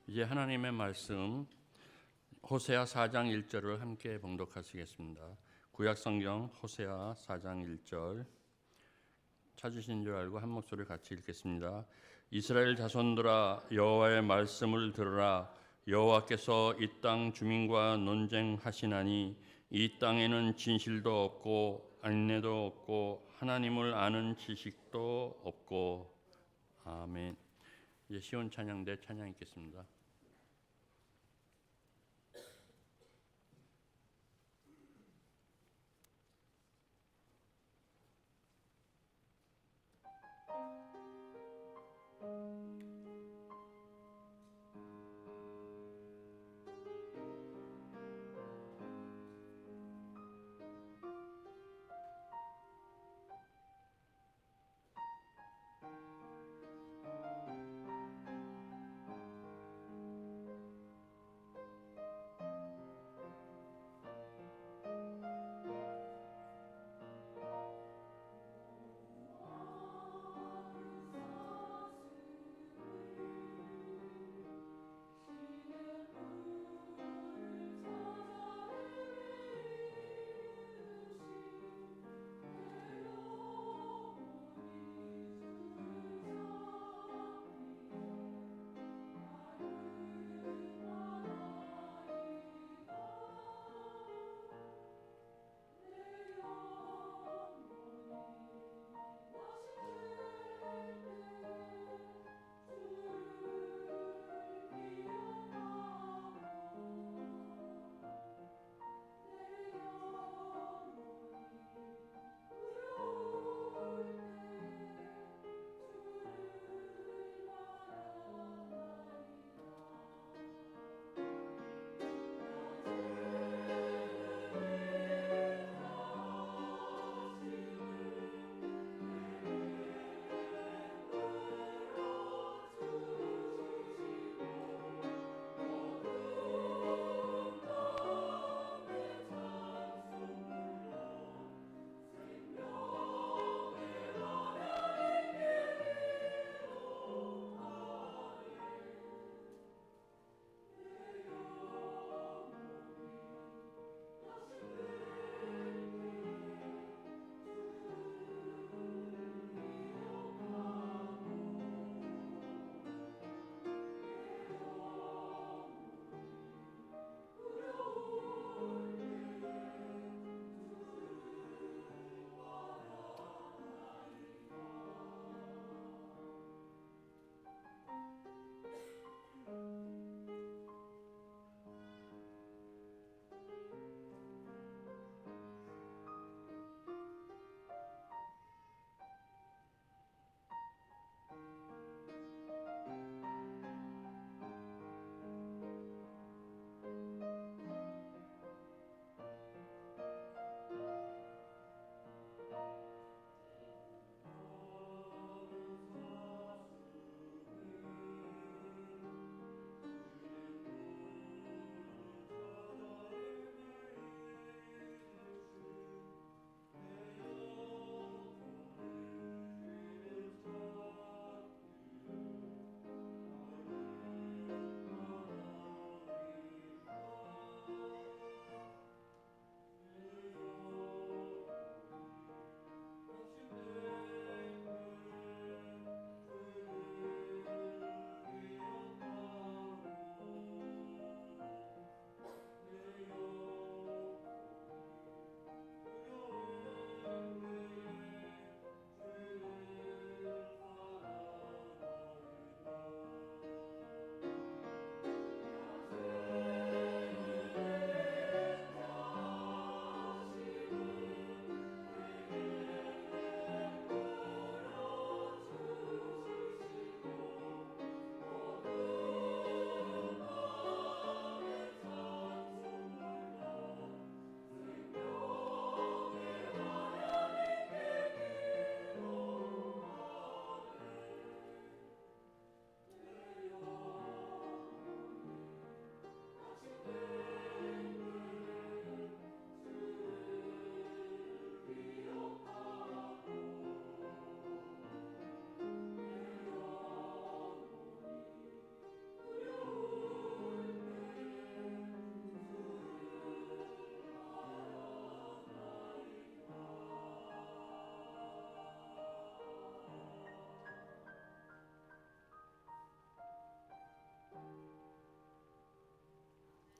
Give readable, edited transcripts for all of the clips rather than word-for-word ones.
이제 하나님의 말씀 호세아 4장 1절을 함께 봉독하시겠습니다. 구약 성경 호세아 4장 1절 찾으신 줄 알고 한 목소리 같이 읽겠습니다. 이스라엘 자손들아 여호와의 말씀을 들으라. 여호와께서 이 땅 주민과 논쟁하시나니 이 땅에는 진실도 없고 안내도 없고 하나님을 아는 지식도 없고. 아멘. 이제 시온 찬양대 찬양 읽겠습니다.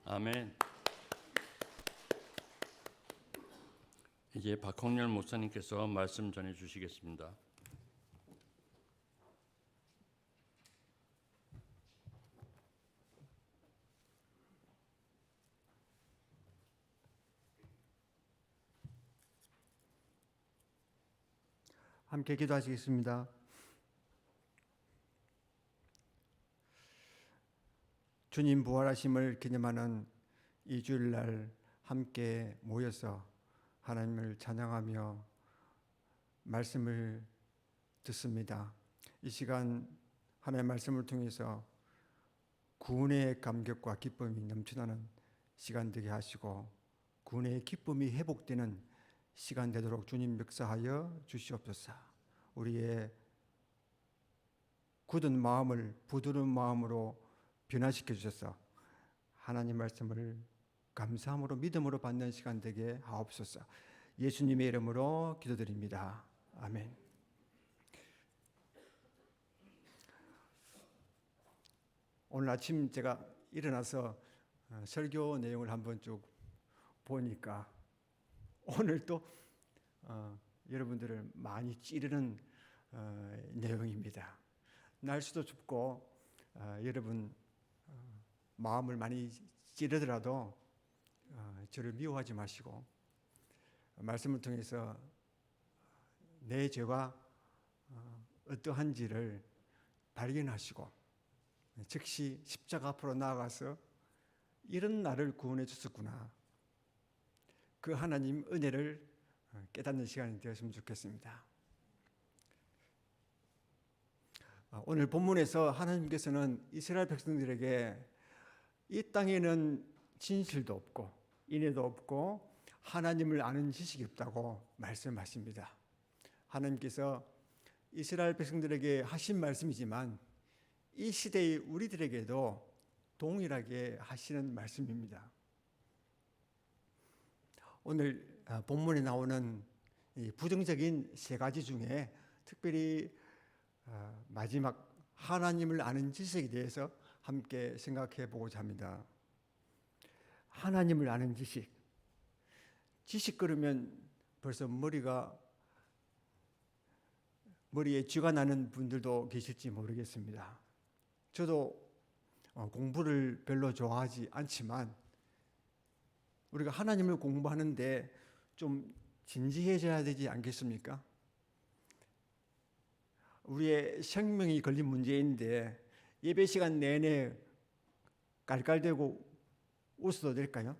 아멘. 이제 박홍렬 목사님께서 말씀 전해 주시겠습니다. 함께 기도하시겠습니다. 주님 부활하심을 기념하는 이 주일날 함께 모여서 하나님을 찬양하며 말씀을 듣습니다. 이 시간 하나님의 말씀을 통해서 구원의 감격과 기쁨이 넘쳐나는 시간 되게 하시고 구원의 기쁨이 회복되는 시간 되도록 주님 역사하여 주시옵소서. 우리의 굳은 마음을 부드러운 마음으로 변화시켜 주셔서 하나님 말씀을 감사함으로 믿음으로 받는 시간 되게 하옵소서. 예수님의 이름으로 기도드립니다. 아멘. 오늘 아침 제가 일어나서 설교 내용을 한번 쭉 보니까 오늘 또 여러분들을 많이 찌르는 내용입니다. 날씨도 춥고 여러분 마음을 많이 찌르더라도 저를 미워하지 마시고 말씀을 통해서 내 죄가 어떠한지를 발견하시고 즉시 십자가 앞으로 나아가서 이런 나를 구원해 주셨구나, 그 하나님 은혜를 깨닫는 시간이 되었으면 좋겠습니다. 오늘 본문에서 하나님께서는 이스라엘 백성들에게 이 땅에는 진실도 없고 인애도 없고 하나님을 아는 지식이 없다고 말씀하십니다. 하나님께서 이스라엘 백성들에게 하신 말씀이지만 이 시대의 우리들에게도 동일하게 하시는 말씀입니다. 오늘 본문에 나오는 이 부정적인 세 가지 중에 특별히 마지막 하나님을 아는 지식에 대해서 함께 생각해 보고자 합니다. 하나님을 아는 지식. 지식 그러면 벌써 머리에 쥐가 나는 분들도 계실지 모르겠습니다. 저도 공부를 별로 좋아하지 않지만 우리가 하나님을 공부하는데 좀 진지해져야 되지 않겠습니까? 우리의 생명이 걸린 문제인데 예배 시간 내내 깔깔대고 웃어도 될까요?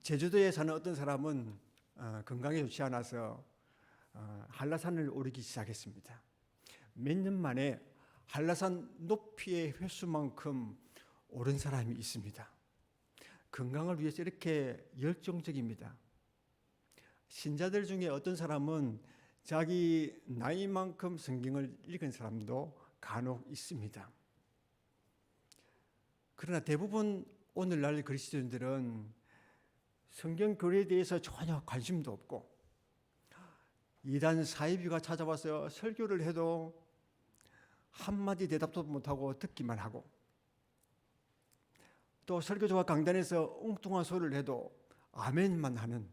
제주도에 사는 어떤 사람은 건강에 좋지 않아서 한라산을 오르기 시작했습니다. 몇 년 만에 한라산 높이의 횟수만큼 오른 사람이 있습니다. 건강을 위해서 이렇게 열정적입니다. 신자들 중에 어떤 사람은 자기 나이만큼 성경을 읽은 사람도 간혹 있습니다. 그러나 대부분 오늘날 그리스도인들은 성경 교리에 대해서 전혀 관심도 없고 이단 사이비가 찾아와서 설교를 해도 한마디 대답도 못하고 듣기만 하고 또 설교조와 강단에서 엉뚱한 소리를 해도 아멘만 하는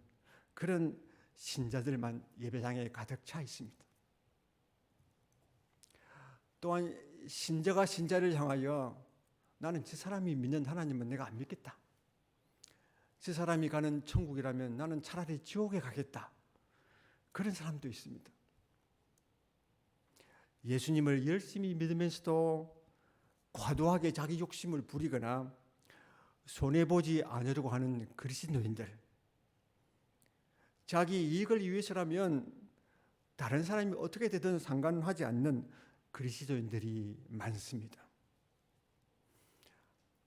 그런 신자들만 예배당에 가득 차 있습니다. 또한 신자가 신자를 향하여 나는 저 사람이 믿는 하나님은 내가 안 믿겠다, 저 사람이 가는 천국이라면 나는 차라리 지옥에 가겠다, 그런 사람도 있습니다. 예수님을 열심히 믿으면서도 과도하게 자기 욕심을 부리거나 손해보지 않으려고 하는 그리스도인들, 자기 이익을 위해서라면 다른 사람이 어떻게 되든 상관하지 않는 그리스도인들이 많습니다.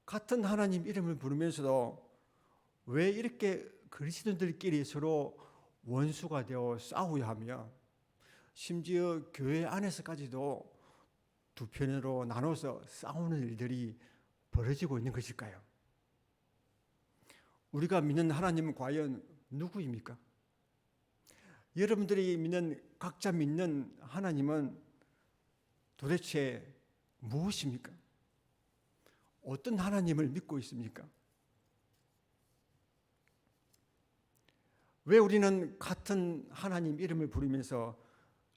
같은 하나님 이름을 부르면서도 왜 이렇게 그리스도인들끼리 서로 원수가 되어 싸워야 하며 심지어 교회 안에서까지도 두 편으로 나눠서 싸우는 일들이 벌어지고 있는 것일까요? 우리가 믿는 하나님은 과연 누구입니까? 여러분들이 믿는, 각자 믿는 하나님은 도대체 무엇입니까? 어떤 하나님을 믿고 있습니까? 왜 우리는 같은 하나님 이름을 부르면서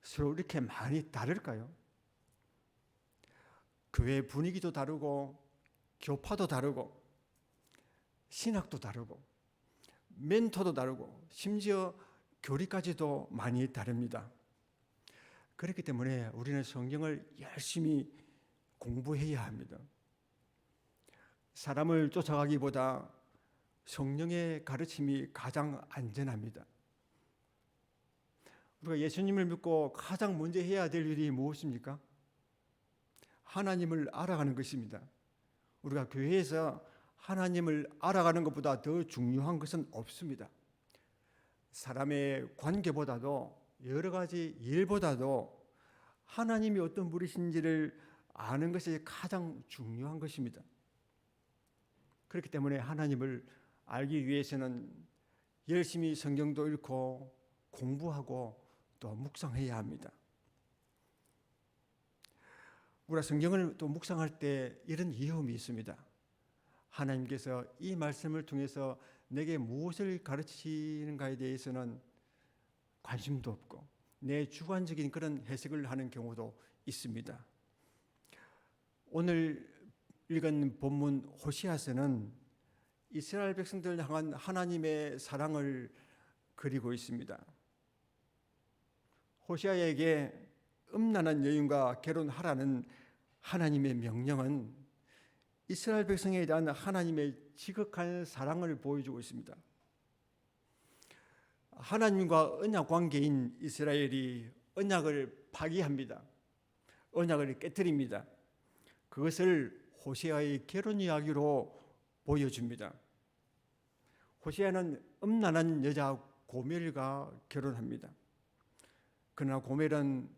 서로 이렇게 많이 다를까요? 교회 분위기도 다르고 교파도 다르고 신학도 다르고 멘토도 다르고 심지어 교리까지도 많이 다릅니다. 그렇기 때문에 우리는 성경을 열심히 공부해야 합니다. 사람을 쫓아가기보다 성령의 가르침이 가장 안전합니다. 우리가 예수님을 믿고 가장 먼저 해야 될 일이 무엇입니까? 하나님을 알아가는 것입니다. 우리가 교회에서 하나님을 알아가는 것보다 더 중요한 것은 없습니다. 사람의 관계보다도 여러 가지 일보다도 하나님이 어떤 분이신지를 아는 것이 가장 중요한 것입니다. 그렇기 때문에 하나님을 알기 위해서는 열심히 성경도 읽고 공부하고 또 묵상해야 합니다. 우리가 성경을 또 묵상할 때 이런 위험이 있습니다. 하나님께서 이 말씀을 통해서 내게 무엇을 가르치는가에 대해서는 관심도 없고 내 주관적인 그런 해석을 하는 경우도 있습니다. 오늘 읽은 본문 호시아서는 이스라엘 백성들 향한 하나님의 사랑을 그리고 있습니다. 호시아에게 음란한 여인과 결혼하라는 하나님의 명령은 이스라엘 백성에 대한 하나님의 지극한 사랑을 보여주고 있습니다. 하나님과 언약 관계인 이스라엘이 언약을 파기합니다. 언약을 깨뜨립니다. 그것을 호세아의 결혼 이야기로 보여줍니다. 호세아는 음란한 여자 고멜과 결혼합니다. 그러나 고멜은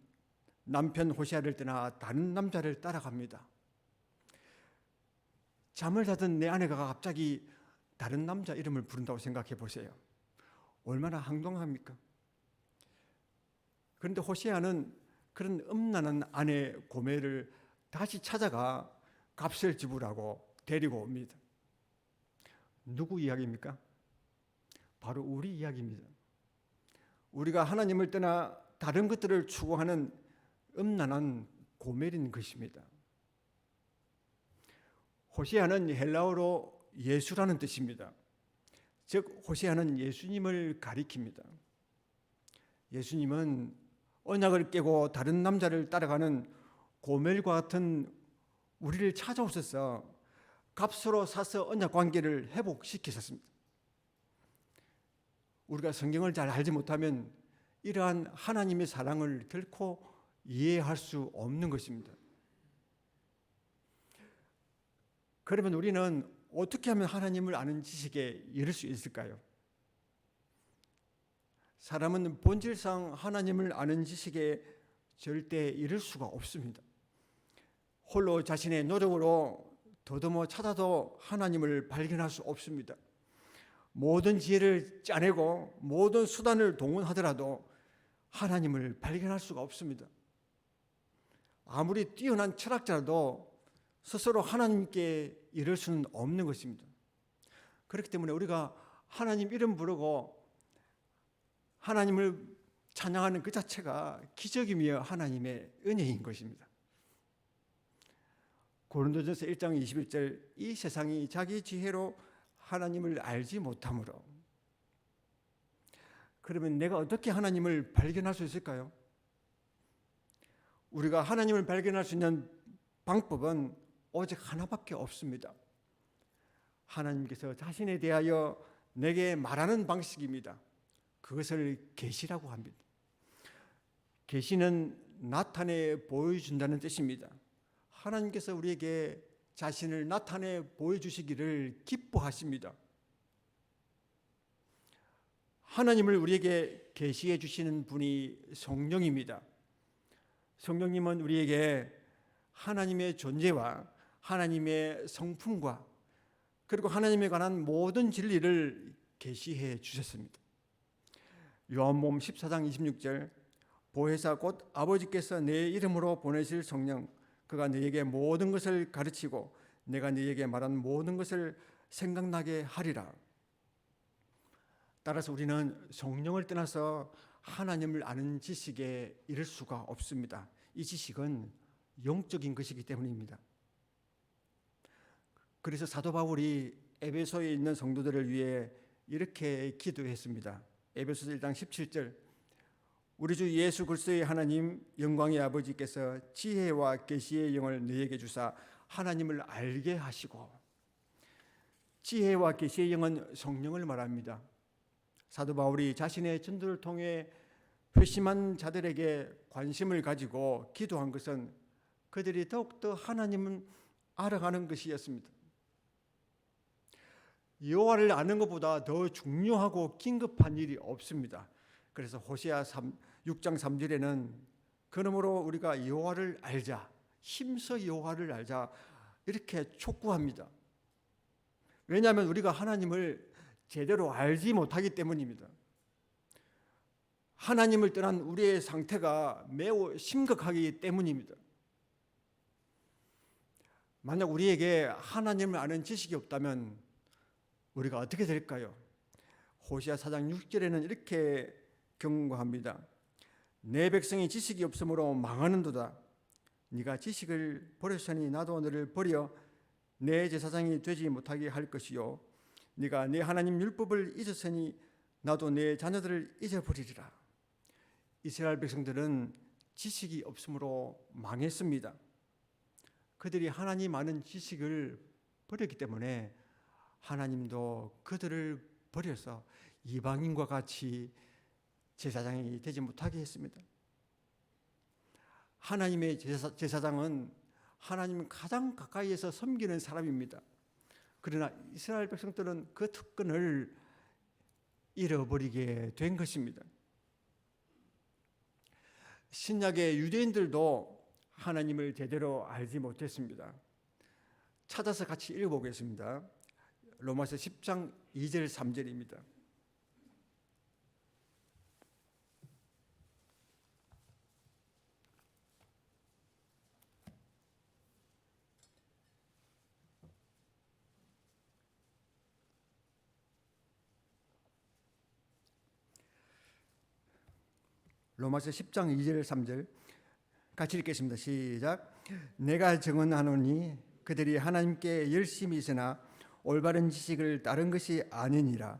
남편 호세아를 떠나 다른 남자를 따라갑니다. 잠을 자던 내 아내가 갑자기 다른 남자 이름을 부른다고 생각해 보세요. 얼마나 황당합니까? 그런데 호세아는 그런 음란한 아내 고멜을 다시 찾아가 값을 지불하고 데리고 옵니다. 누구 이야기입니까? 바로 우리 이야기입니다. 우리가 하나님을 떠나 다른 것들을 추구하는 음란한 고멜인 것입니다. 호세아는 헬라어로 예수라는 뜻입니다. 즉 호세아는 예수님을 가리킵니다. 예수님은 언약을 깨고 다른 남자를 따라가는 고멜과 같은 우리를 찾아오셔서 값으로 사서 언약 관계를 회복시키셨습니다. 우리가 성경을 잘 알지 못하면 이러한 하나님의 사랑을 결코 이해할 수 없는 것입니다. 그러면 우리는 어떻게 하면 하나님을 아는 지식에 이를 수 있을까요? 사람은 본질상 하나님을 아는 지식에 절대 이를 수가 없습니다. 홀로 자신의 노력으로 더듬어 찾아도 하나님을 발견할 수 없습니다. 모든 지혜를 짜내고 모든 수단을 동원하더라도 하나님을 발견할 수가 없습니다. 아무리 뛰어난 철학자라도 스스로 하나님께 이를 수는 없는 것입니다. 그렇기 때문에 우리가 하나님 이름 부르고 하나님을 찬양하는 그 자체가 기적이며 하나님의 은혜인 것입니다. 고린도전서 1장 21절 이 세상이 자기 지혜로 하나님을 알지 못하므로. 그러면 내가 어떻게 하나님을 발견할 수 있을까요? 우리가 하나님을 발견할 수 있는 방법은 오직 하나밖에 없습니다. 하나님께서 자신에 대하여 내게 말하는 방식입니다. 그것을 계시라고 합니다. 계시는 나타내 보여준다는 뜻입니다. 하나님께서 우리에게 자신을 나타내 보여주시기를 기뻐하십니다. 하나님을 우리에게 계시해 주시는 분이 성령입니다. 성령님은 우리에게 하나님의 존재와 하나님의 성품과 그리고 하나님에 관한 모든 진리를 계시해 주셨습니다. 요한복음 14장 26절 보혜사 곧 아버지께서 내 이름으로 보내실 성령 그가 너에게 모든 것을 가르치고 내가 네에게 말한 모든 것을 생각나게 하리라. 따라서 우리는 성령을 떠나서 하나님을 아는 지식에 이를 수가 없습니다. 이 지식은 영적인 것이기 때문입니다. 그래서 사도 바울이 에베소에 있는 성도들을 위해 이렇게 기도했습니다. 에베소서 1장 17절, 우리 주 예수 그리스도의 하나님 영광의 아버지께서 지혜와 계시의 영을 너희에게 주사 하나님을 알게 하시고. 지혜와 계시의 영은 성령을 말합니다. 사도 바울이 자신의 전도를 통해 회심한 자들에게 관심을 가지고 기도한 것은 그들이 더욱더 하나님을 알아가는 것이었습니다. 여호와를 아는 것보다 더 중요하고 긴급한 일이 없습니다. 그래서 호세아 6장 3절에는 그러므로 우리가 여호와를 알자, 힘써 여호와를 알자 이렇게 촉구합니다. 왜냐하면 우리가 하나님을 제대로 알지 못하기 때문입니다. 하나님을 떠난 우리의 상태가 매우 심각하기 때문입니다. 만약 우리에게 하나님을 아는 지식이 없다면 우리가 어떻게 될까요? 호세아 4장 6절에는 이렇게 경고합니다. 내 백성이 지식이 없으므로 망하는도다. 네가 지식을 버렸으니 나도 너를 버려 내 제사장이 되지 못하게 할 것이요 네가 내 하나님 율법을 잊었으니 나도 내 자녀들을 잊어버리리라. 이스라엘 백성들은 지식이 없으므로 망했습니다. 그들이 하나님 아는 지식을 버렸기 때문에 하나님도 그들을 버려서 이방인과 같이 제사장이 되지 못하게 했습니다. 하나님의 제사장은 하나님 가장 가까이에서 섬기는 사람입니다. 그러나 이스라엘 백성들은 그 특권을 잃어버리게 된 것입니다. 신약의 유대인들도 하나님을 제대로 알지 못했습니다. 찾아서 같이 읽어보겠습니다. 로마서 10장 2절 3절입니다. 로마서 10장 2절 3절 같이 읽겠습니다. 시작. 내가 증언하노니 그들이 하나님께 열심히 있으나 올바른 지식을 따른 것이 아니니라.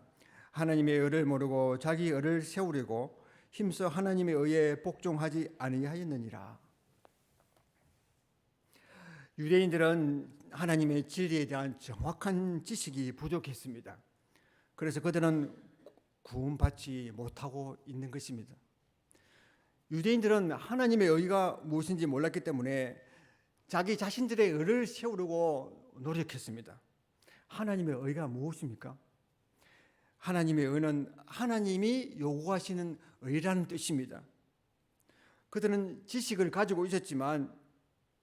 하나님의 의를 모르고 자기 의를 세우려고 힘써 하나님의 의에 복종하지 아니하였느니라. 유대인들은 하나님의 진리에 대한 정확한 지식이 부족했습니다. 그래서 그들은 구원받지 못하고 있는 것입니다. 유대인들은 하나님의 의가 무엇인지 몰랐기 때문에 자기 자신들의 의를 세우려고 노력했습니다. 하나님의 의가 무엇입니까? 하나님의 의는 하나님이 요구하시는 의라는 뜻입니다. 그들은 지식을 가지고 있었지만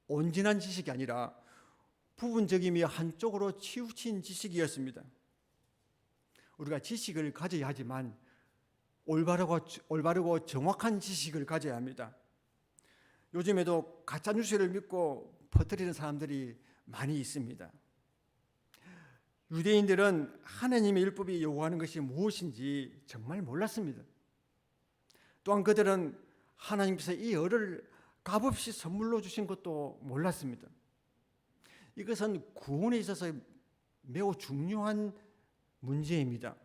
온전한 지식이 아니라 부분적이며 한쪽으로 치우친 지식이었습니다. 우리가 지식을 가져야 하지만 올바르고 정확한 지식을 가져야 합니다. 요즘에도 가짜 뉴스를 믿고 퍼뜨리는 사람들이 많이 있습니다. 유대인들은 하나님의 율법이 요구하는 것이 무엇인지 정말 몰랐습니다. 또한 그들은 하나님께서 이 의를 값없이 선물로 주신 것도 몰랐습니다. 이것은 구원에 있어서 매우 중요한 문제입니다.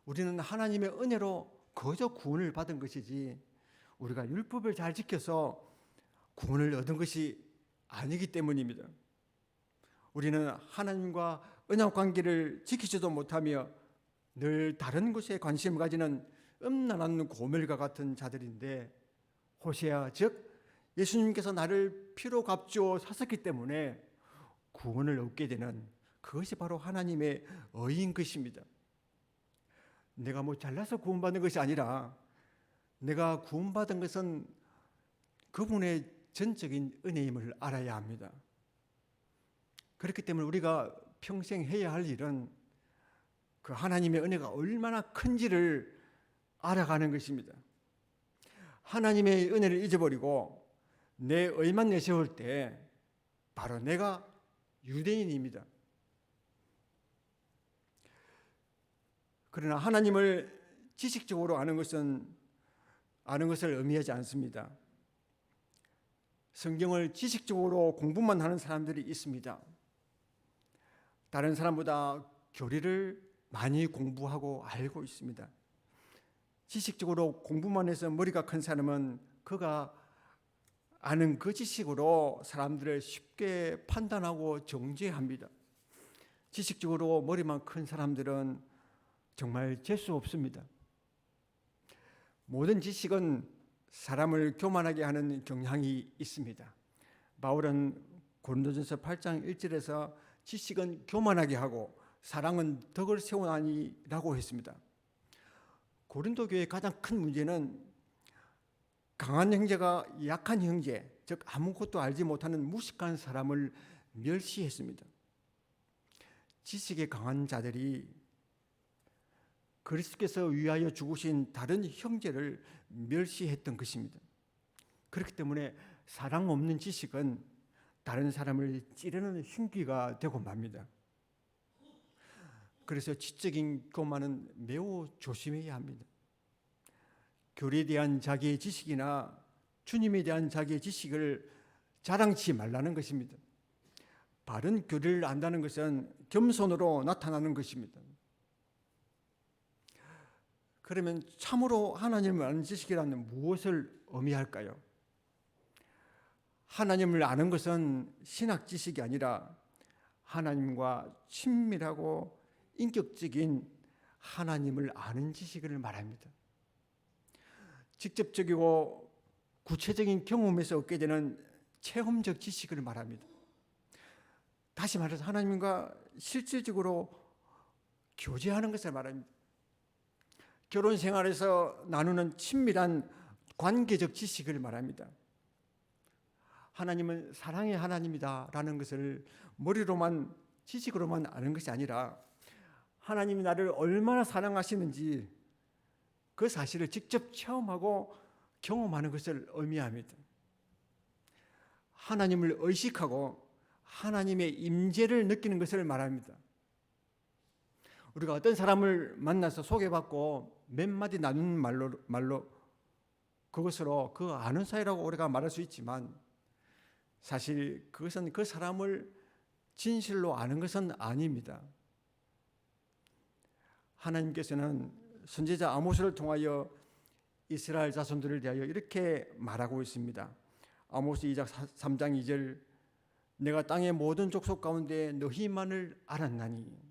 우리는 하나님의 은혜로 거저 구원을 받은 것이지 우리가 율법을 잘 지켜서 구원을 얻은 것이 아니기 때문입니다. 우리는 하나님과 언약 관계를 지키지도 못하며 늘 다른 것에 관심을 가지는 음란한 고멜과 같은 자들인데, 호세아 즉 예수님께서 나를 피로 값주어 사셨기 때문에 구원을 얻게 되는 그것이 바로 하나님의 의인 것입니다. 내가 잘나서 구원받는 것이 아니라 내가 구원받은 것은 그분의 전적인 은혜임을 알아야 합니다. 그렇기 때문에 우리가 평생 해야 할 일은 그 하나님의 은혜가 얼마나 큰지를 알아가는 것입니다. 하나님의 은혜를 잊어버리고 내 의만 내세울 때 바로 내가 유대인입니다. 그러나 하나님을 지식적으로 아는 것을 의미하지 않습니다. 성경을 지식적으로 공부만 하는 사람들이 있습니다. 다른 사람보다 교리를 많이 공부하고 알고 있습니다. 지식적으로 공부만 해서 머리가 큰 사람은 그가 아는 그 지식으로 사람들을 쉽게 판단하고 정죄합니다. 지식적으로 머리만 큰 사람들은 정말 재수 없습니다. 모든 지식은 사람을 교만하게 하는 경향이 있습니다. 바울은 고린도전서 8장 1절에서 지식은 교만하게 하고 사랑은 덕을 세우나니라고 했습니다. 고린도 교회의 가장 큰 문제는 강한 형제가 약한 형제, 즉 아무것도 알지 못하는 무식한 사람을 멸시했습니다. 지식에 강한 자들이 그리스도께서 위하여 죽으신 다른 형제를 멸시했던 것입니다. 그렇기 때문에 사랑 없는 지식은 다른 사람을 찌르는 흉기가 되고 맙니다. 그래서 지적인 교만은 매우 조심해야 합니다. 교리에 대한 자기의 지식이나 주님에 대한 자기의 지식을 자랑치 말라는 것입니다. 바른 교리를 안다는 것은 겸손으로 나타나는 것입니다. 그러면 참으로 하나님을 아는 지식이라는 무엇을 의미할까요? 하나님을 아는 것은 신학 지식이 아니라 하나님과 친밀하고 인격적인 하나님을 아는 지식을 말합니다. 직접적이고 구체적인 경험에서 얻게 되는 체험적 지식을 말합니다. 다시 말해서 하나님과 실질적으로 교제하는 것을 말합니다. 결혼 생활에서 나누는 친밀한 관계적 지식을 말합니다. 하나님은 사랑의 하나님이다라는 것을 머리로만 지식으로만 아는 것이 아니라 하나님이 나를 얼마나 사랑하시는지 그 사실을 직접 체험하고 경험하는 것을 의미합니다. 하나님을 의식하고 하나님의 임재를 느끼는 것을 말합니다. 우리가 어떤 사람을 만나서 소개받고 몇 마디 나누는 말로 그것으로 그 아는 사이라고 우리가 말할 수 있지만 사실 그것은 그 사람을 진실로 아는 것은 아닙니다. 하나님께서는 선지자 아모스를 통하여 이스라엘 자손들을 대하여 이렇게 말하고 있습니다. 아모스 2장 3장 2절 내가 땅의 모든 족속 가운데 너희만을 알았나니.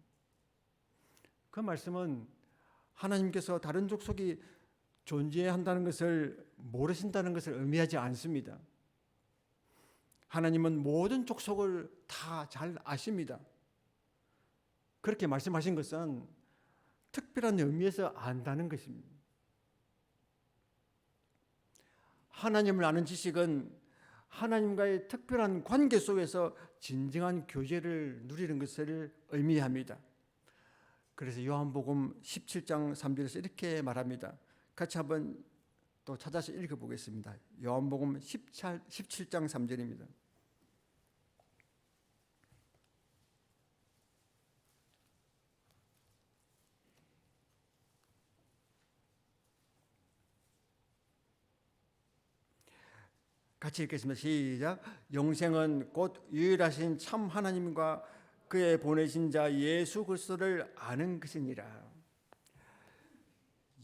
그 말씀은 하나님께서 다른 족속이 존재한다는 것을 모르신다는 것을 의미하지 않습니다. 하나님은 모든 족속을 다 잘 아십니다. 그렇게 말씀하신 것은 특별한 의미에서 안다는 것입니다. 하나님을 아는 지식은 하나님과의 특별한 관계 속에서 진정한 교제를 누리는 것을 의미합니다. 그래서 요한복음 17장 3절에서 이렇게 말합니다. 같이 한번 또 찾아서 읽어보겠습니다. 요한복음 17장 3절입니다. 같이 읽겠습니다. 시작. 영생은 곧 유일하신 참 하나님과 그의 보내신 자 예수 그리스도를 아는 것이니라.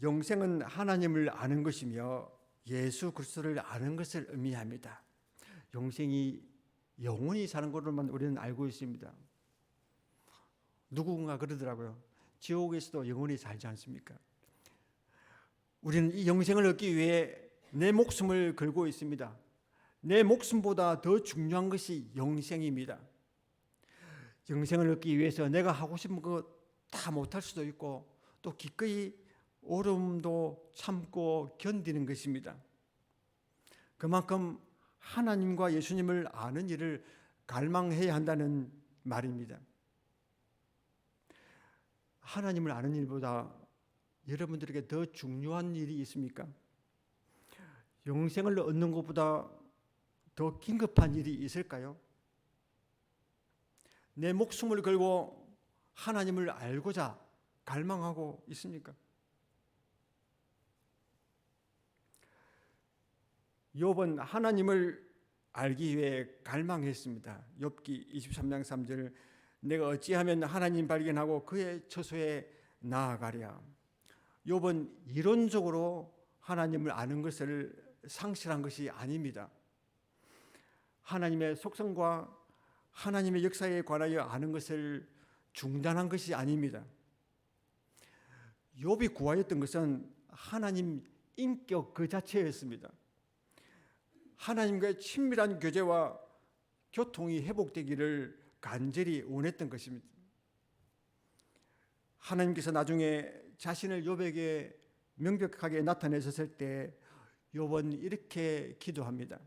영생은 하나님을 아는 것이며 예수 그리스도를 아는 것을 의미합니다. 영생이 영원히 사는 것으로만 우리는 알고 있습니다. 누군가 그러더라고요. 지옥에서도 영원히 살지 않습니까? 우리는 이 영생을 얻기 위해 내 목숨을 걸고 있습니다. 내 목숨보다 더 중요한 것이 영생입니다. 영생을 얻기 위해서 내가 하고 싶은 것 다 못할 수도 있고 또 기꺼이 어려움도 참고 견디는 것입니다. 그만큼 하나님과 예수님을 아는 일을 갈망해야 한다는 말입니다. 하나님을 아는 일보다 여러분들에게 더 중요한 일이 있습니까? 영생을 얻는 것보다 더 긴급한 일이 있을까요? 내 목숨을 걸고 하나님을 알고자 갈망하고 있습니까? 욥은 하나님을 알기 위해 갈망했습니다. 욥기 23장 3절, 내가 어찌하면 하나님 발견하고 그의 처소에 나아가랴. 욥은 이론적으로 하나님을 아는 것을 상실한 것이 아닙니다. 하나님의 속성과 하나님의 역사에 관하여 아는 것을 중단한 것이 아닙니다. 욥이 구하였던 것은 하나님 인격 그 자체였습니다. 하나님과의 친밀한 교제와 교통이 회복되기를 간절히 원했던 것입니다. 하나님께서 나중에 자신을 욥에게 명백하게 나타내셨을 때 욥은 이렇게 기도합니다.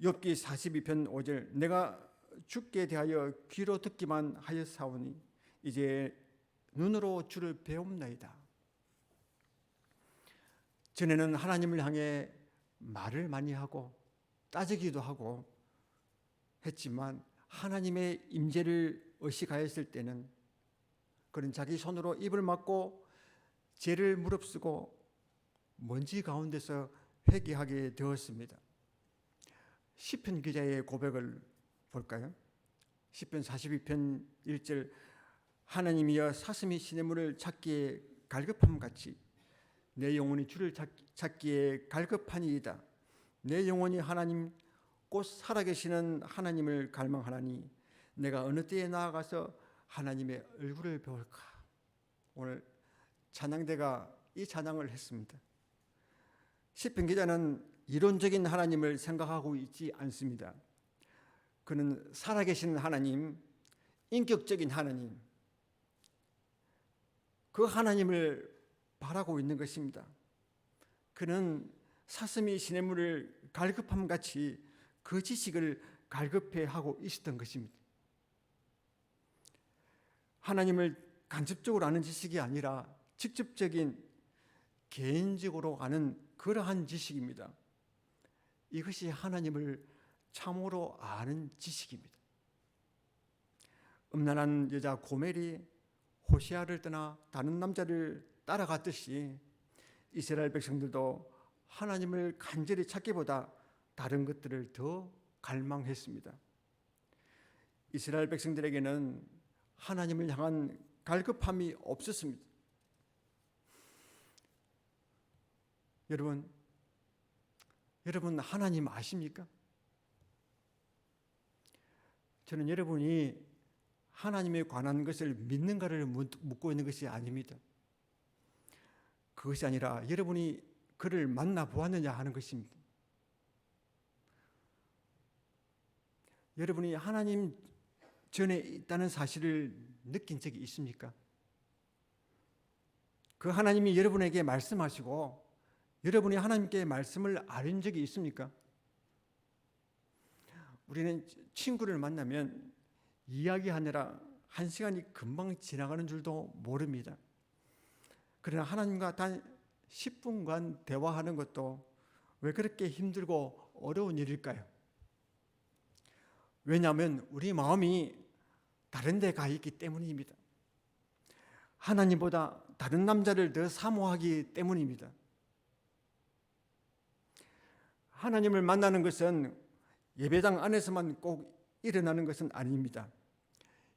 욥기 42편 5절, 내가 주께 대하여 귀로 듣기만 하였사오니 이제 눈으로 주를 배움나이다. 전에는 하나님을 향해 말을 많이 하고 따지기도 하고 했지만 하나님의 임재를 의식하였을 때는 그는 자기 손으로 입을 막고 죄를 무릅쓰고 먼지 가운데서 회개하게 되었습니다. 시편 기자의 고백을 볼까요? 시편 42편 1절, 하나님이여 사슴이 시냇물을 찾기에 갈급함같이 내 영혼이 주를 찾기에 갈급하니이다. 내 영혼이 하나님 곧 살아계시는 하나님을 갈망하나니 내가 어느 때에 나아가서 하나님의 얼굴을 배울까. 오늘 찬양대가 이 찬양을 했습니다. 시편 기자는 이론적인 하나님을 생각하고 있지 않습니다. 그는 살아계신 하나님, 인격적인 하나님, 그 하나님을 바라고 있는 것입니다. 그는 사슴이 시냇물을 갈급함같이 그 지식을 갈급해하고 있었던 것입니다. 하나님을 간접적으로 아는 지식이 아니라 직접적인 개인적으로 아는 그러한 지식입니다. 이것이 하나님을 참으로 아는 지식입니다. 음란한 여자 고멜이 호시아를 떠나 다른 남자를 따라갔듯이 이스라엘 백성들도 하나님을 간절히 찾기보다 다른 것들을 더 갈망했습니다. 이스라엘 백성들에게는 하나님을 향한 갈급함이 없었습니다. 여러분 하나님 아십니까? 저는 여러분이 하나님에 관한 것을 믿는가를 묻고 있는 것이 아닙니다. 그것이 아니라 여러분이 그를 만나 보았느냐 하는 것입니다. 여러분이 하나님 전에 있다는 사실을 느낀 적이 있습니까? 그 하나님이 여러분에게 말씀하시고 여러분이 하나님께 말씀을 아는 적이 있습니까? 우리는 친구를 만나면 이야기하느라 1시간이 금방 지나가는 줄도 모릅니다. 그러나 하나님과 단 10분간 대화하는 것도 왜 그렇게 힘들고 어려운 일일까요? 왜냐하면 우리 마음이 다른 데 가 있기 때문입니다. 하나님보다 다른 남자를 더 사모하기 때문입니다. 하나님을 만나는 것은 예배당 안에서만 꼭 일어나는 것은 아닙니다.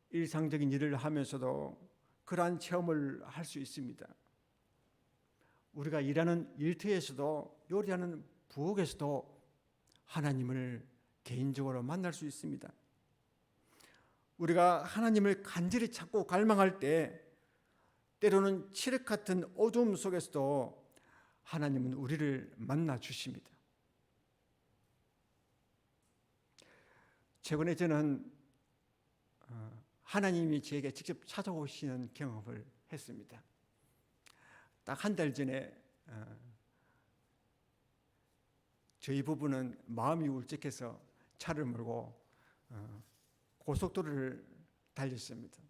일상적인 일을 하면서도 그러한 체험을 할 수 있습니다. 우리가 일하는 일터에서도, 요리하는 부엌에서도 하나님을 개인적으로 만날 수 있습니다. 우리가 하나님을 간절히 찾고 갈망할 때 때로는 칠흑 같은 어두움 속에서도 하나님은 우리를 만나 주십니다. 최근에 저는 하나님이 저에게 직접 찾아오시는 경험을 했습니다. 딱 한 달 전에 저희 부부는 마음이 울적해서 차를 몰고 고속도로를 달렸습니다.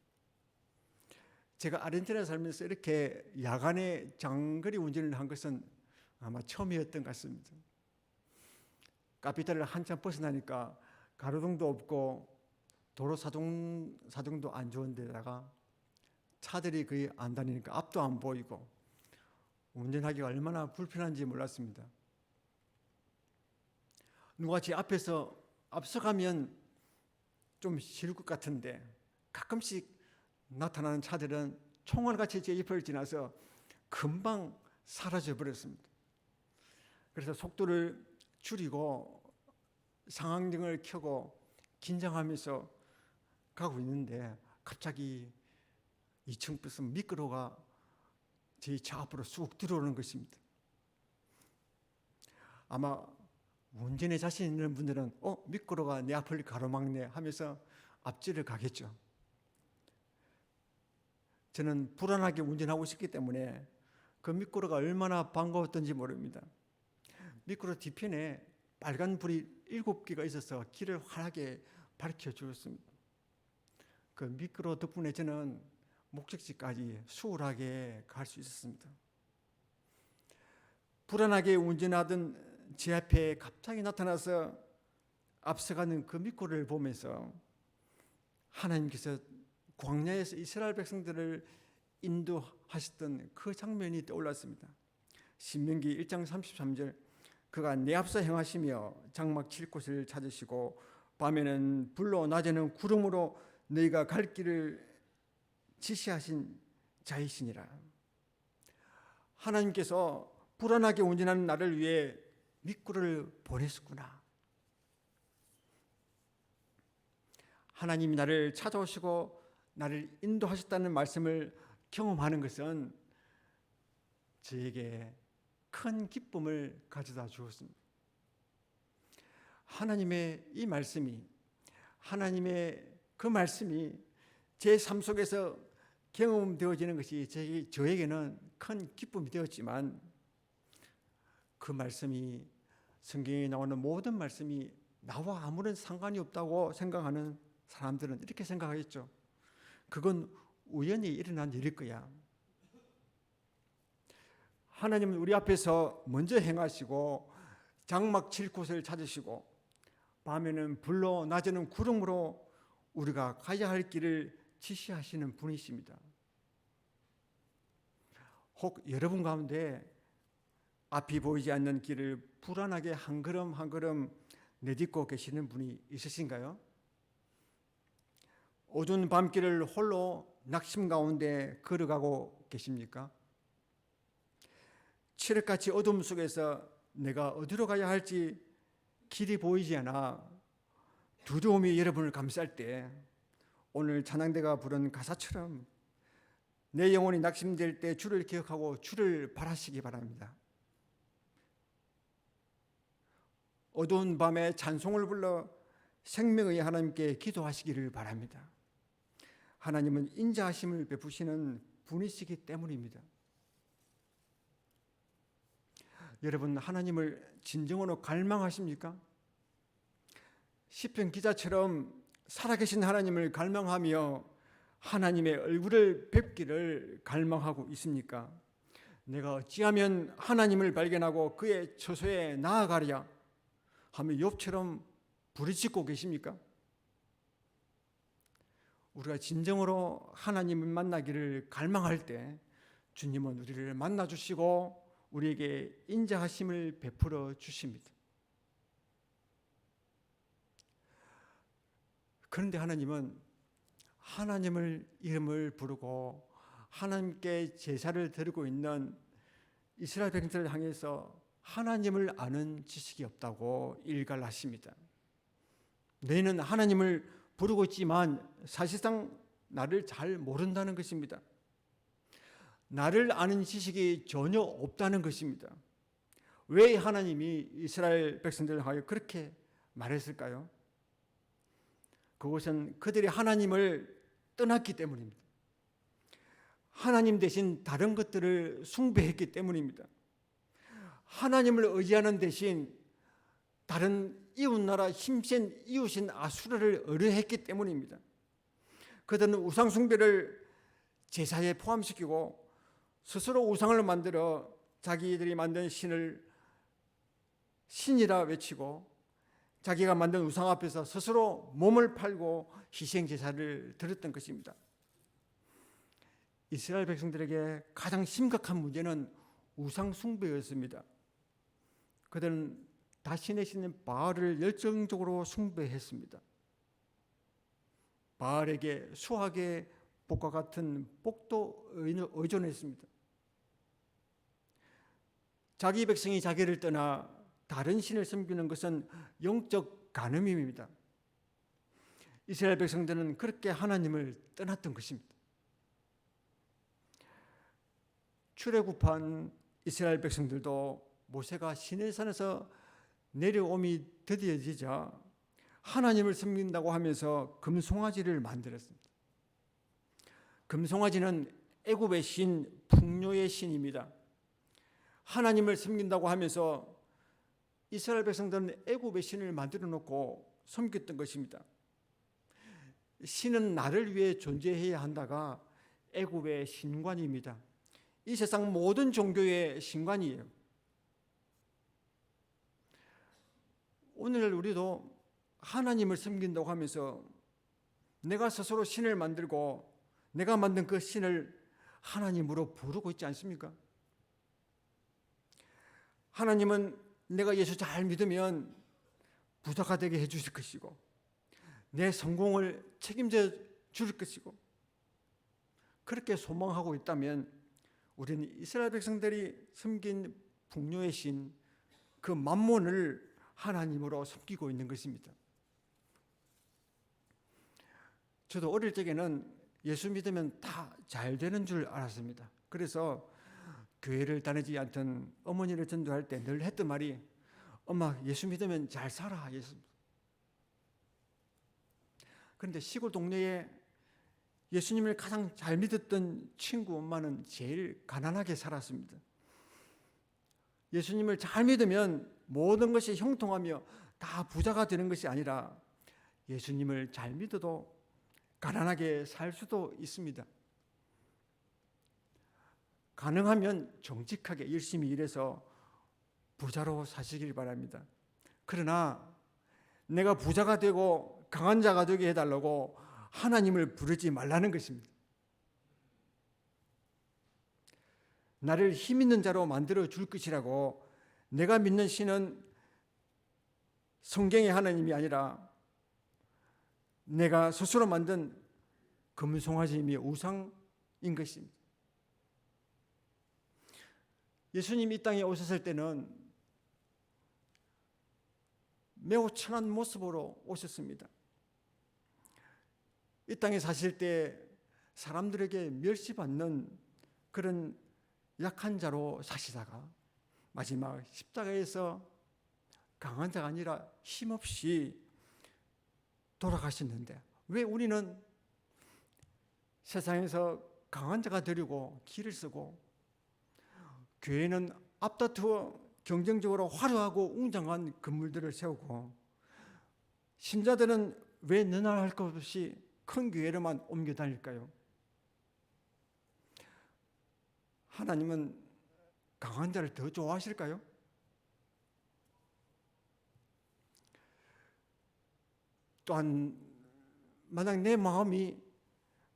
제가 아르헨티나에 살면서 이렇게 야간에 장거리 운전을 한 것은 아마 처음이었던 것 같습니다. 카피탈을 한참 벗어나니까 가로등도 없고 도로 사정도 안 좋은 데다가 차들이 거의 안 다니니까 앞도 안 보이고 운전하기가 얼마나 불편한지 몰랐습니다. 누가 제 앞에서 앞서가면 좀 싫을 것 같은데 가끔씩 나타나는 차들은 총알같이 제 옆을 지나서 금방 사라져 버렸습니다. 그래서 속도를 줄이고 상황등을 켜고 긴장하면서 가고 있는데 갑자기 2층 버스 미끄러가 제 차 앞으로 쑥 들어오는 것입니다. 아마 운전에 자신 있는 분들은 미끄러가 내 앞을 가로막네 하면서 앞질을 가겠죠. 저는 불안하게 운전하고 있었기 때문에 그 미끄러가 얼마나 반가웠던지 모릅니다. 미끄러 뒤편에 빨간 불이 7개가 있어서 길을 환하게 밝혀주었습니다. 그 미끄러 덕분에 저는 목적지까지 수월하게 갈 수 있었습니다. 불안하게 운전하던 제 앞에 갑자기 나타나서 앞서가는 그 미끄러를 보면서 하나님께서 광야에서 이스라엘 백성들을 인도하셨던 그 장면이 떠올랐습니다. 신명기 1장 33절 그가 내 앞서 행하시며 장막 칠 곳을 찾으시고 밤에는 불로 낮에는 구름으로 너희가 갈 길을 지시하신 자이시니라. 하나님께서 불안하게 운전하는 나를 위해 미꾸를 보냈구나. 하나님이 나를 찾아오시고 나를 인도하셨다는 말씀을 경험하는 것은 저에게 큰 기쁨을 가져다 주었습니다. 하나님의 이 말씀이, 하나님의 그 말씀이 제 삶 속에서 경험되어지는 것이 저에게는 큰 기쁨이 되었지만 그 말씀이 성경에 나오는 모든 말씀이 나와 아무런 상관이 없다고 생각하는 사람들은 이렇게 생각하겠죠. 그건 우연히 일어난 일일 거야. 하나님은 우리 앞에서 먼저 행하시고 장막 칠 곳을 찾으시고 밤에는 불로 낮에는 구름으로 우리가 가야 할 길을 지시하시는 분이십니다. 혹 여러분 가운데 앞이 보이지 않는 길을 불안하게 한 걸음 한 걸음 내딛고 계시는 분이 있으신가요? 어두운 밤길을 홀로 낙심 가운데 걸어가고 계십니까? 칠흑같이 어둠 속에서 내가 어디로 가야 할지 길이 보이지 않아 두려움이 여러분을 감쌀 때 오늘 찬양대가 부른 가사처럼 내 영혼이 낙심될 때 주를 기억하고 주를 바라시기 바랍니다. 어두운 밤에 찬송을 불러 생명의 하나님께 기도하시기를 바랍니다. 하나님은 인자하심을 베푸시는 분이시기 때문입니다. 여러분, 하나님을 진정으로 갈망하십니까? 시편 기자처럼 살아계신 하나님을 갈망하며 하나님의 얼굴을 뵙기를 갈망하고 있습니까? 내가 어찌하면 하나님을 발견하고 그의 처소에 나아가랴 하며 욥처럼 부르짖고 계십니까? 우리가 진정으로 하나님을 만나기를 갈망할 때 주님은 우리를 만나주시고 우리에게 인자하심을 베풀어 주십니다. 그런데 하나님은 하나님을 이름을 부르고 하나님께 제사를 드리고 있는 이스라엘 백성들을 향해서 하나님을 아는 지식이 없다고 일갈하십니다. 너희는 하나님을 부르고 있지만 사실상 나를 잘 모른다는 것입니다. 나를 아는 지식이 전혀 없다는 것입니다. 왜 하나님이 이스라엘 백성들을 향하여 그렇게 말했을까요? 그것은 그들이 하나님을 떠났기 때문입니다. 하나님 대신 다른 것들을 숭배했기 때문입니다. 하나님을 의지하는 대신 다른 이웃나라 힘센 이웃인 아수르를 의뢰했기 때문입니다. 그들은 우상 숭배를 제사에 포함시키고 스스로 우상을 만들어 자기들이 만든 신을 신이라 외치고 자기가 만든 우상 앞에서 스스로 몸을 팔고 희생 제사를 드렸던 것입니다. 이스라엘 백성들에게 가장 심각한 문제는 우상 숭배였습니다. 그들은 자신의 신인 바알을 열정적으로 숭배했습니다. 바알에게 수학의 복과 같은 복도 의존했습니다. 자기 백성이 자기를 떠나 다른 신을 섬기는 것은 영적 간음입니다. 이스라엘 백성들은 그렇게 하나님을 떠났던 것입니다. 출애굽한 이스라엘 백성들도 모세가 시내산에서 내려옴이 더뎌지자 하나님을 섬긴다고 하면서 금송아지를 만들었습니다. 금송아지는 애굽의 신, 풍요의 신입니다. 하나님을 섬긴다고 하면서 이스라엘 백성들은 애굽의 신을 만들어 놓고 섬겼던 것입니다. 신은 나를 위해 존재해야 한다가 애굽의 신관입니다. 이 세상 모든 종교의 신관이에요. 오늘 우리도 하나님을 섬긴다고 하면서 내가 스스로 신을 만들고 내가 만든 그 신을 하나님으로 부르고 있지 않습니까? 하나님은 내가 예수 잘 믿으면 부자가 되게 해주실 것이고 내 성공을 책임져 줄 것이고 그렇게 소망하고 있다면 우리는 이스라엘 백성들이 섬긴 풍요의 신, 그 만몬을 하나님으로 섬기고 있는 것입니다. 저도 어릴 적에는 예수 믿으면 다 잘 되는 줄 알았습니다. 그래서 교회를 다니지 않던 어머니를 전도할 때 늘 했던 말이 엄마 예수 믿으면 잘 살아. 그런데 시골 동네에 예수님을 가장 잘 믿었던 친구 엄마는 제일 가난하게 살았습니다. 예수님을 잘 믿으면 모든 것이 형통하며 다 부자가 되는 것이 아니라 예수님을 잘 믿어도 가난하게 살 수도 있습니다. 가능하면 정직하게 열심히 일해서 부자로 사시길 바랍니다. 그러나 내가 부자가 되고 강한 자가 되게 해달라고 하나님을 부르지 말라는 것입니다. 나를 힘 있는 자로 만들어 줄 것이라고 내가 믿는 신은 성경의 하나님이 아니라 내가 스스로 만든 금송아지이며 우상인 것입니다. 예수님이 이 땅에 오셨을 때는 매우 천한 모습으로 오셨습니다. 이 땅에 사실 때 사람들에게 멸시받는 그런 약한 자로 사시다가 마지막 십자가에서 강한 자가 아니라 힘없이 돌아가셨는데 왜 우리는 세상에서 강한 자가 되려고 길을 쓰고 교회는 앞다투어 경쟁적으로 화려하고 웅장한 건물들을 세우고 신자들은 왜 너나 할 것 없이 큰 교회로만 옮겨 다닐까요? 하나님은 강한 자를 더 좋아하실까요? 또한 만약 내 마음이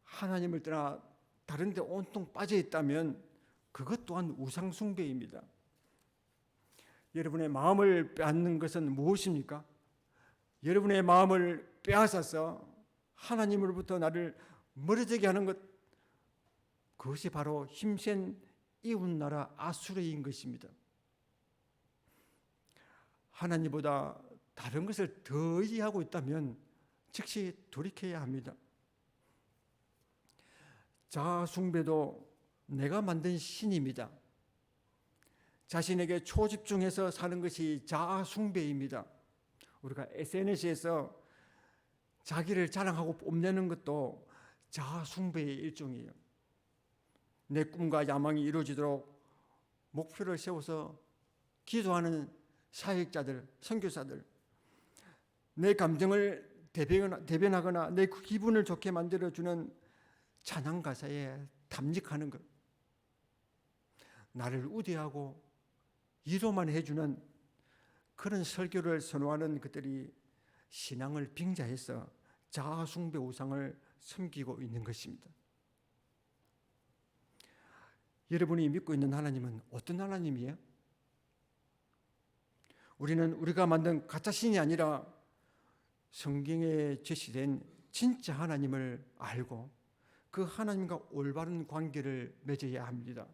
하나님을 떠나 다른 데 온통 빠져 있다면 그것 또한 우상 숭배입니다. 여러분의 마음을 빼앗는 것은 무엇입니까? 여러분의 마음을 빼앗아서 하나님으로부터 나를 멀어지게 하는 것, 그것이 바로 힘센 이웃나라 아수르인 것입니다. 하나님보다 다른 것을 더 의지하고 있다면 즉시 돌이켜야 합니다. 자아 숭배도 내가 만든 신입니다. 자신에게 초집중해서 사는 것이 자아 숭배입니다. 우리가 SNS에서 자기를 자랑하고 뽐내는 것도 자아 숭배의 일종이에요. 내 꿈과 야망이 이루어지도록 목표를 세워서 기도하는 사역자들, 선교사들, 내 감정을 대변하거나 내 기분을 좋게 만들어주는 찬양 가사에 담직하는 것, 나를 우대하고 위로만 해주는 그런 설교를 선호하는 것들이 신앙을 빙자해서 자아숭배 우상을 섬기고 있는 것입니다. 여러분이 믿고 있는 하나님은 어떤 하나님이에요? 우리는 우리가 만든 가짜 신이 아니라 성경에 제시된 진짜 하나님을 알고 그 하나님과 올바른 관계를 맺어야 합니다.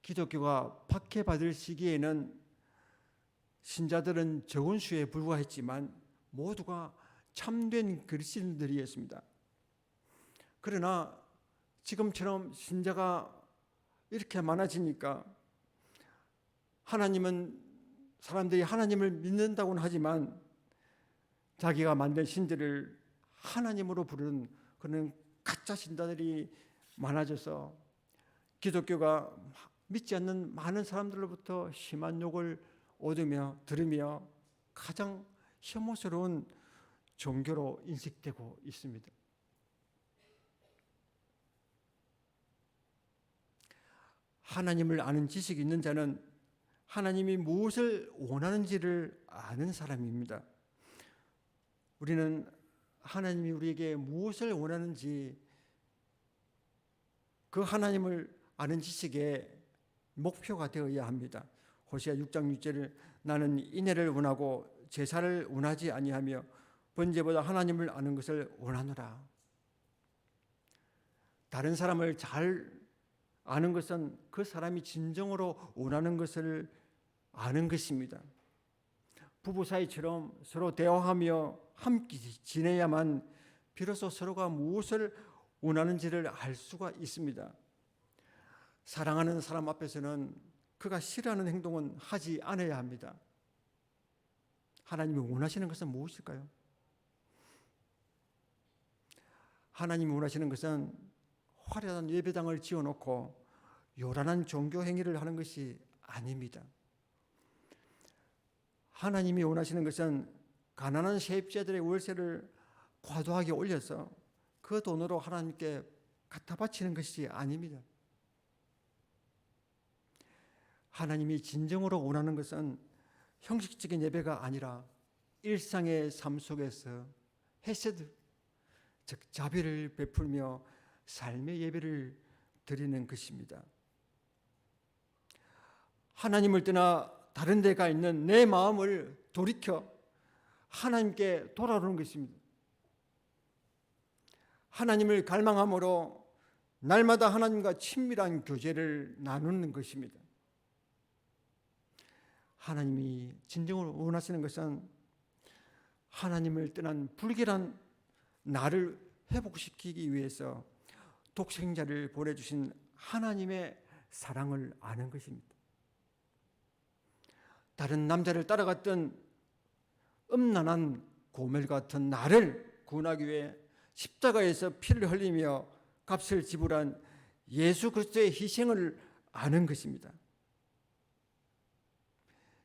기독교가 박해받을 시기에는 신자들은 적은 수에 불과했지만 모두가 참된 그리스도인들이었습니다. 그러나 지금처럼 신자가 이렇게 많아지니까 사람들이 하나님을 믿는다고는 하지만 자기가 만든 신들을 하나님으로 부르는 그런 가짜 신자들이 많아져서 기독교가 믿지 않는 많은 사람들로부터 심한 욕을 들으며 가장 혐오스러운 종교로 인식되고 있습니다. 하나님을 아는 지식이 있는 자는 하나님이 무엇을 원하는지를 아는 사람입니다. 우리는 하나님이 우리에게 무엇을 원하는지 그 하나님을 아는 지식의 목표가 되어야 합니다. 호세아 6장 6절을 나는 인애를 원하고 제사를 원하지 아니하며 번제보다 하나님을 아는 것을 원하노라. 다른 사람을 잘 아는 것은 그 사람이 진정으로 원하는 것을 아는 것입니다. 부부 사이처럼 서로 대화하며 함께 지내야만 비로소 서로가 무엇을 원하는지를 알 수가 있습니다. 사랑하는 사람 앞에서는 그가 싫어하는 행동은 하지 않아야 합니다. 하나님이 원하시는 것은 무엇일까요? 하나님이 원하시는 것은 화려한 예배당을 지어놓고 요란한 종교 행위를 하는 것이 아닙니다. 하나님이 원하시는 것은 가난한 세입자들의 월세를 과도하게 올려서 그 돈으로 하나님께 갖다 바치는 것이 아닙니다. 하나님이 진정으로 원하는 것은 형식적인 예배가 아니라 일상의 삶 속에서 헤세드, 즉 자비를 베풀며 삶의 예배를 드리는 것입니다. 하나님을 떠나 다른 데가 있는 내 마음을 돌이켜 하나님께 돌아오는 것입니다. 하나님을 갈망함으로 날마다 하나님과 친밀한 교제를 나누는 것입니다. 하나님이 진정으로 원하시는 것은 하나님을 떠난 불결한 나를 회복시키기 위해서 독생자를 보내주신 하나님의 사랑을 아는 것입니다. 다른 남자를 따라갔던 음란한 고멜 같은 나를 구원하기 위해 십자가에서 피를 흘리며 값을 지불한 예수 그리스도의 희생을 아는 것입니다.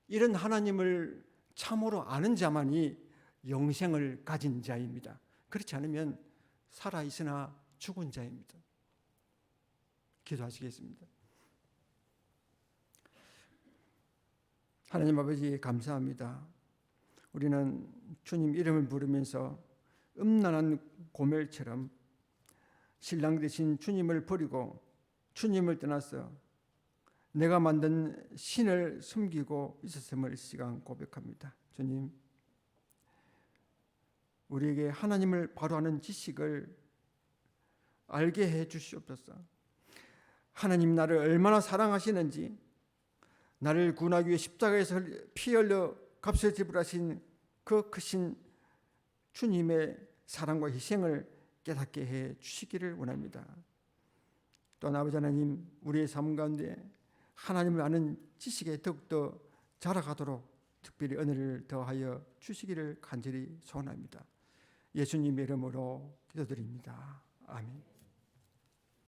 이런 하나님을 참으로 아는 자만이 영생을 가진 자입니다. 그렇지 않으면 살아있으나 죽은 자입니다. 기도하시겠습니다. 하나님 아버지 감사합니다. 우리는 주님 이름을 부르면서 음란한 고멜처럼 신랑 되신 주님을 버리고 주님을 떠나서 내가 만든 신을 숨기고 있었음을 이 시간 고백합니다. 주님, 우리에게 하나님을 바로 아는 지식을 알게 해 주시옵소서. 하나님 나를 얼마나 사랑하시는지, 나를 구원하기 위해 십자가에서 피 흘려 값을 지불하신 그 크신 주님의 사랑과 희생을 깨닫게 해 주시기를 원합니다. 또한 아버지 하나님, 우리의 삶 가운데 하나님을 아는 지식에 더욱더 자라가도록 특별히 은혜를 더하여 주시기를 간절히 소원합니다. 예수님의 이름으로 기도드립니다. 아멘.